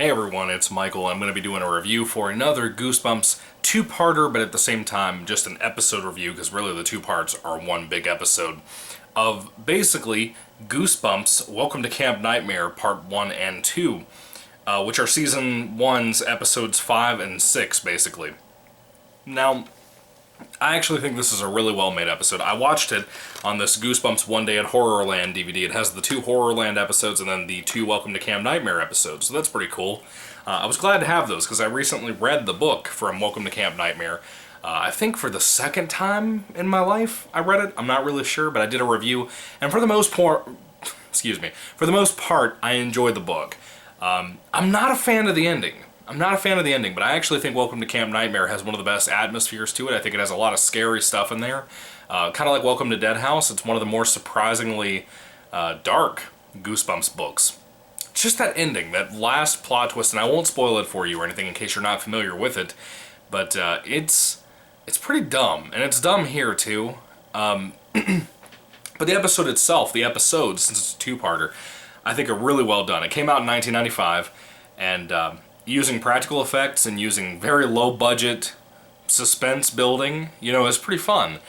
Hey everyone, it's Michael. I'm going to be doing a review for another Goosebumps two-parter, but at the same time just an episode review, because really the two parts are one big episode of basically Goosebumps Welcome to Camp Nightmare Part 1 and 2, which are Season 1's episodes 5 and 6, basically. Now, I actually think this is a really well-made episode. I watched it on this Goosebumps One Day at Horrorland DVD. It has the two Horrorland episodes and then the two Welcome to Camp Nightmare episodes, so that's pretty cool. I was glad to have those because I recently read the book from Welcome to Camp Nightmare. I think for the second time in my life I read it. I'm not really sure, but I did a review, and for the most part, I enjoyed the book. I'm not a fan of the ending. But I actually think Welcome to Camp Nightmare has one of the best atmospheres to it. I think it has a lot of scary stuff in there. Kind of like Welcome to Dead House, it's one of the more surprisingly dark Goosebumps books. It's just that ending, that last plot twist, and I won't spoil it for you or anything in case you're not familiar with it, but it's pretty dumb, and it's dumb here too. But the episode itself, since it's a two-parter, I think are really well done. It came out in 1995, and using practical effects and using very low-budget suspense building, is pretty fun.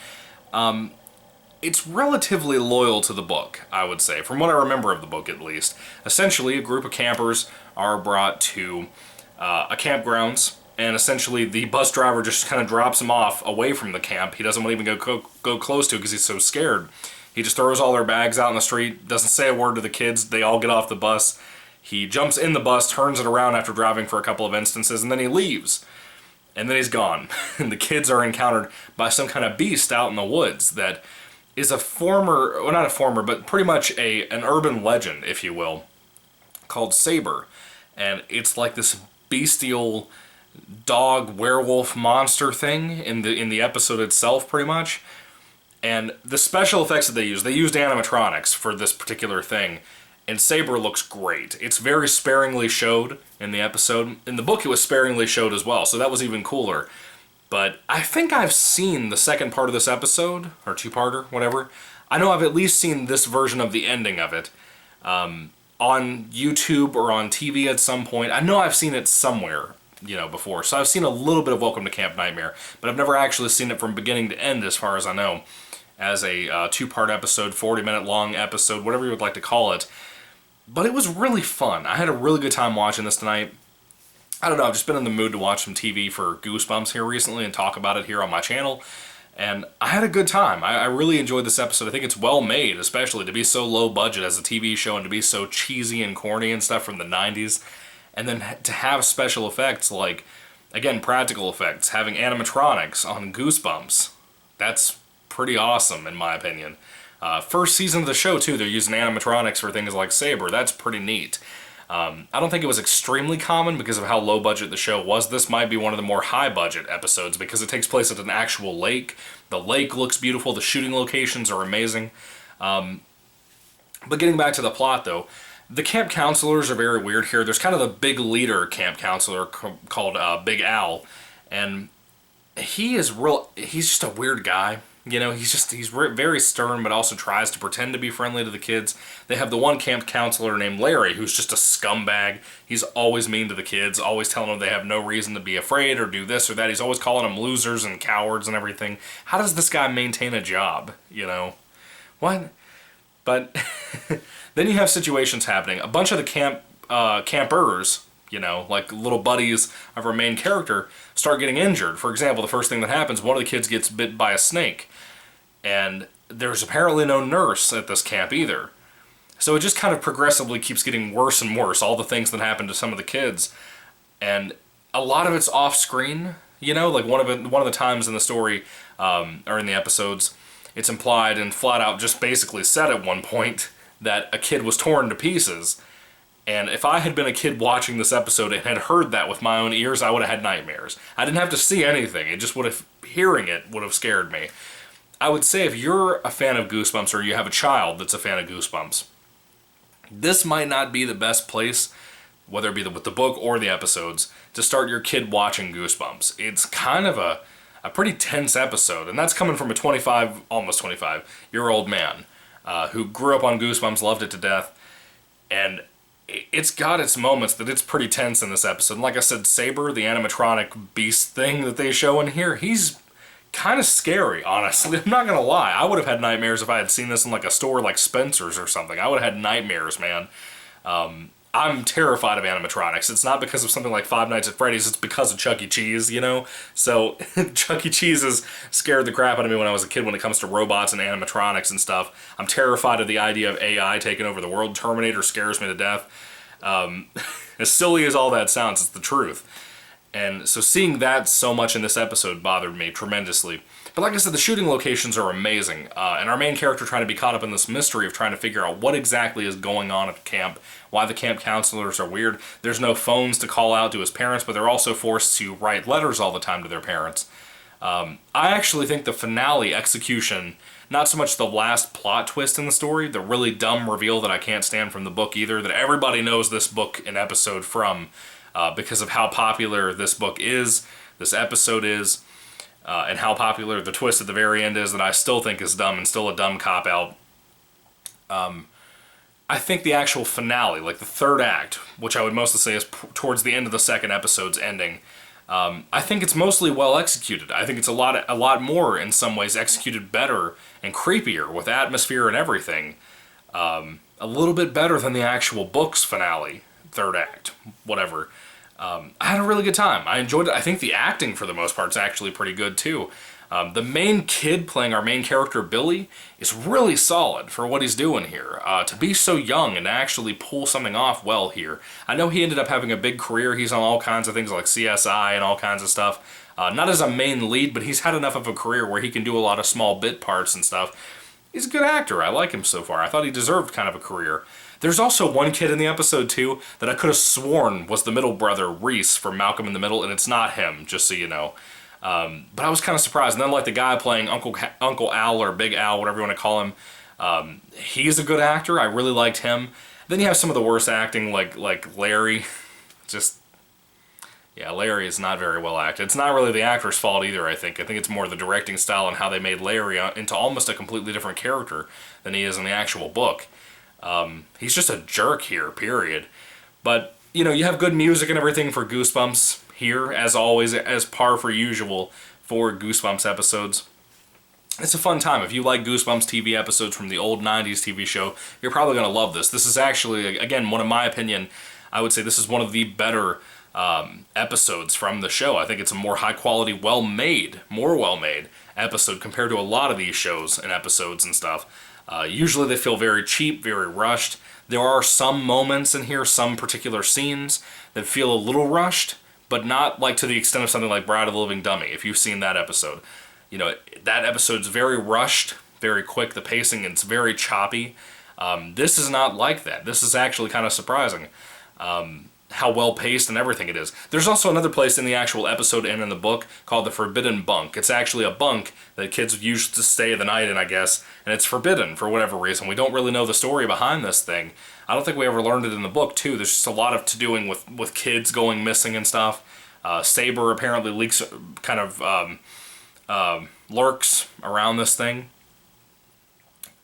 It's relatively loyal to the book, I would say, from what I remember of the book at least. Essentially, a group of campers are brought to a campgrounds, and essentially the bus driver just kind of drops them off away from the camp. He doesn't want to even go close to it because he's so scared. He just throws all their bags out in the street, doesn't say a word to the kids, they all get off the bus. He jumps in the bus, turns it around after driving for a couple of instances, and then he leaves. And then he's gone. And the kids are encountered by some kind of beast out in the woods that is but pretty much an urban legend, if you will, called Saber. And it's like this bestial dog werewolf monster thing in the episode itself, pretty much. And the special effects that they used animatronics for this particular thing. And Saber looks great. It's very sparingly showed in the episode. In the book, it was sparingly showed as well, so that was even cooler. But I think I've seen the second part of this episode, or two-parter, whatever. I know I've at least seen this version of the ending of it on YouTube or on TV at some point. I know I've seen it somewhere, before. So I've seen a little bit of Welcome to Camp Nightmare, but I've never actually seen it from beginning to end, as far as I know, as a two-part episode, 40-minute long episode, whatever you would like to call it. But it was really fun. I had a really good time watching this tonight. I don't know, I've just been in the mood to watch some TV for Goosebumps here recently and talk about it here on my channel. And I had a good time. I really enjoyed this episode. I think it's well made, especially to be so low budget as a TV show and to be so cheesy and corny and stuff from the 90s. And then to have special effects like, again, practical effects, having animatronics on Goosebumps. That's pretty awesome, in my opinion. First season of the show, too, they're using animatronics for things like Saber. That's pretty neat. I don't think it was extremely common because of how low budget the show was. This might be one of the more high budget episodes because it takes place at an actual lake. The lake looks beautiful. The shooting locations are amazing. But getting back to the plot, though, the camp counselors are very weird here. There's kind of the big leader camp counselor called Big Al, and he's just a weird guy. He's very stern, but also tries to pretend to be friendly to the kids. They have the one camp counselor named Larry, who's just a scumbag. He's always mean to the kids, always telling them they have no reason to be afraid or do this or that. He's always calling them losers and cowards and everything. How does this guy maintain a job, What? But then you have situations happening. A bunch of the campers, like little buddies of our main character, start getting injured. For example, the first thing that happens, one of the kids gets bit by a snake. And there's apparently no nurse at this camp either. So it just kind of progressively keeps getting worse and worse, all the things that happen to some of the kids. And a lot of it's off-screen, like one of the times in the story, or in the episodes, it's implied and flat out just basically said at one point that a kid was torn to pieces. And if I had been a kid watching this episode and had heard that with my own ears, I would have had nightmares. I didn't have to see anything. Hearing it would have scared me. I would say if you're a fan of Goosebumps or you have a child that's a fan of Goosebumps, this might not be the best place, whether it be with the book or the episodes, to start your kid watching Goosebumps. It's kind of a pretty tense episode, and that's coming from a almost 25-year-old man who grew up on Goosebumps, loved it to death, and it's got its moments that it's pretty tense in this episode. And like I said, Saber, the animatronic beast thing that they show in here, he's kind of scary, honestly. I'm not gonna lie. I would have had nightmares if I had seen this in like a store like Spencer's or something. I would have had nightmares, man. I'm terrified of animatronics. It's not because of something like Five Nights at Freddy's, it's because of Chuck E. Cheese, you know? So, Chuck E. Cheese has scared the crap out of me when I was a kid when it comes to robots and animatronics and stuff. I'm terrified of the idea of AI taking over the world. Terminator scares me to death. As silly as all that sounds, it's the truth. And so seeing that so much in this episode bothered me tremendously. But like I said, the shooting locations are amazing. And our main character trying to be caught up in this mystery of trying to figure out what exactly is going on at the camp, why the camp counselors are weird. There's no phones to call out to his parents, but they're also forced to write letters all the time to their parents. I actually think the finale execution, not so much the last plot twist in the story, the really dumb reveal that I can't stand from the book either, that everybody knows this book and episode from, because of how popular this book is, this episode is, and how popular the twist at the very end is that I still think is dumb and still a dumb cop-out. I think the actual finale, like the third act, which I would mostly say is towards the end of the second episode's ending, I think it's mostly well executed. I think it's a lot more, in some ways, executed better and creepier with atmosphere and everything. A little bit better than the actual book's finale, third act, whatever. I had a really good time. I enjoyed it. I think the acting, for the most part, is actually pretty good, too. The main kid playing our main character, Billy, is really solid for what he's doing here. To be so young and actually pull something off well here. I know he ended up having a big career. He's on all kinds of things like CSI and all kinds of stuff. Not as a main lead, but he's had enough of a career where he can do a lot of small bit parts and stuff. He's a good actor. I like him so far. I thought he deserved kind of a career. There's also one kid in the episode, too, that I could have sworn was the middle brother, Reese, from Malcolm in the Middle, and it's not him, just so you know. But I was kind of surprised. And then, like, the guy playing Uncle Al, or Big Al, whatever you want to call him, he's a good actor. I really liked him. Then you have some of the worst acting, like Larry. Just, yeah, Larry is not very well acted. It's not really the actor's fault either, I think. I think it's more the directing style and how they made Larry into almost a completely different character than he is in the actual book. He's just a jerk here, period. But, you know, you have good music and everything for Goosebumps here, as always, as par for usual for Goosebumps episodes. It's a fun time. If you like Goosebumps TV episodes from the old 90s TV show, you're probably going to love this. This is actually, again, in my opinion, I would say this is one of the better episodes from the show. I think it's a more high-quality, more well-made episode compared to a lot of these shows and episodes and stuff. Usually they feel very cheap, very rushed. There are some moments in here, some particular scenes that feel a little rushed, but not like to the extent of something like Bride of the Living Dummy, if you've seen that episode. You know, that episode's very rushed, very quick, the pacing, it's very choppy. This is not like that. This is actually kind of surprising. How well-paced and everything it is. There's also another place in the actual episode and in the book called the Forbidden Bunk. It's actually a bunk that kids used to stay the night in, I guess, and it's forbidden for whatever reason. We don't really know the story behind this thing. I don't think we ever learned it in the book, too. There's just a lot of to-doing with kids going missing and stuff. Saber apparently lurks around this thing,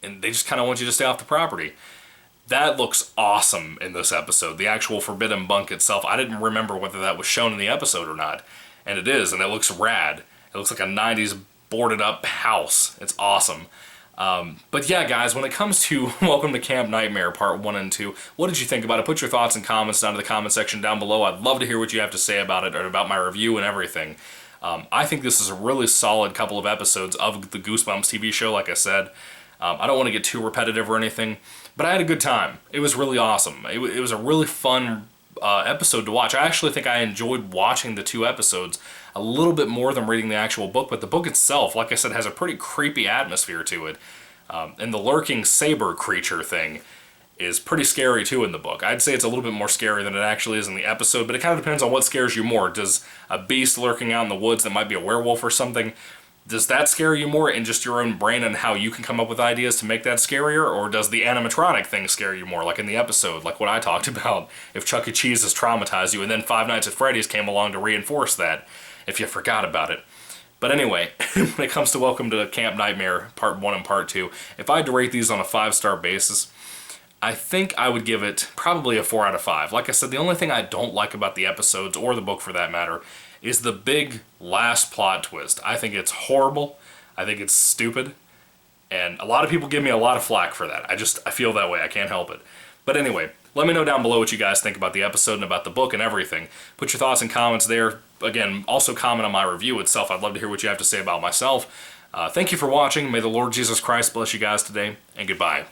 and they just kind of want you to stay off the property. That looks awesome in this episode. The actual Forbidden Bunk itself, I didn't remember whether that was shown in the episode or not. And it is, and it looks rad. It looks like a 90s boarded up house. It's awesome. But yeah, guys, when it comes to Welcome to Camp Nightmare Part 1 and 2, what did you think about it? Put your thoughts and comments down in the comment section down below. I'd love to hear what you have to say about it, or about my review and everything. I think this is a really solid couple of episodes of the Goosebumps TV show, like I said. I don't want to get too repetitive or anything, but I had a good time. It was really awesome. It was a really fun episode to watch. I actually think I enjoyed watching the two episodes a little bit more than reading the actual book, but the book itself, like I said, has a pretty creepy atmosphere to it. And the lurking saber creature thing is pretty scary too in the book. I'd say it's a little bit more scary than it actually is in the episode, but it kind of depends on what scares you more. Does a beast lurking out in the woods that might be a werewolf or something, does that scare you more in just your own brain and how you can come up with ideas to make that scarier? Or does the animatronic thing scare you more, like in the episode, like what I talked about, if Chuck E. Cheese has traumatized you, and then Five Nights at Freddy's came along to reinforce that, if you forgot about it. But anyway, when it comes to Welcome to Camp Nightmare Part 1 and Part 2, if I had to rate these on a 5-star basis, I think I would give it probably a 4 out of 5. Like I said, the only thing I don't like about the episodes, or the book for that matter, is the big last plot twist. I think it's horrible. I think it's stupid. And a lot of people give me a lot of flack for that. I feel that way. I can't help it. But anyway, let me know down below what you guys think about the episode and about the book and everything. Put your thoughts and comments there. Again, also comment on my review itself. I'd love to hear what you have to say about myself. Thank you for watching. May the Lord Jesus Christ bless you guys today, and goodbye.